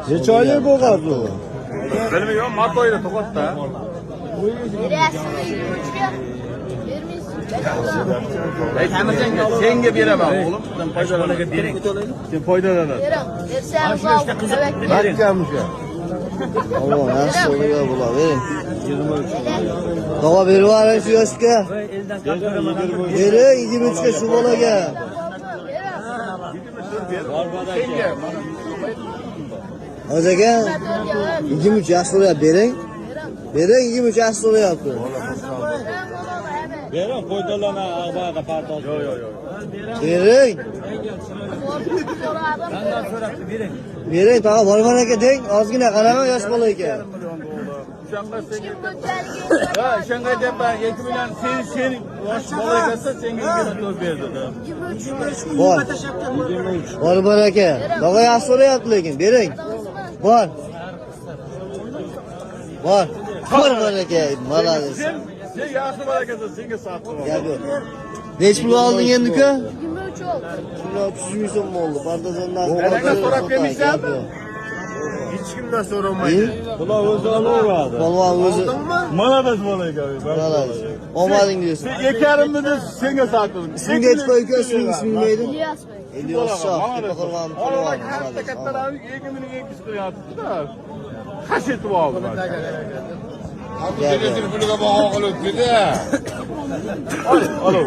Necha oylik bo'lgan bu? Bilmiyorum, mart oyida to'g'atda. Tamirjonga senga beraman, o'g'lim. Sen foydalanaga bering. Sen foydalanan. Bakkamga. Allah nasıl oluyor bular? Verin. 23. Tava verib yuboring shu yoshga. Bering 23 ga shu bolaga. Senga. Hocaga 23 yosh so'rayapti, bering. Bering 23 yosh so'rayapti. Bering foydalana ag'baga pardoz. Yo'q. Bering. Bering, tag'a borman aka deng, ozgina qarama yosh bola ekan. O'shanga senga. Ha, o'shanga deb ben 2 million sen yosh bola ekansan, senga 24 berdi. Bor. Bor aka. Tag'a yosh so'rayapti lekin, bering. Bor. Bor aka, malades. Sen yaxshi bola ekansan, senga sotdim. Gap yo'q. Nech pul olding endi uka? 23 oldu. Shunga 300 ming so'm bo'ldi. Pardozondan so'rab kelmaysanmi? Hech kimdan so'ramaydi. Bular o'zi olaveradi. Polvon o'zi. Malades bola ekan. Malades. Omading deysiz. Sen 2,5 ni senga sotdim. Ismingiz aytib qo'ying, ismingiz neydi? İlyas Bey. Ilyos Shoh. Polvon. Olar kattalarning egimini egiz qo'yapti-da. Qash etib oldi. Gap yo'q. Alo.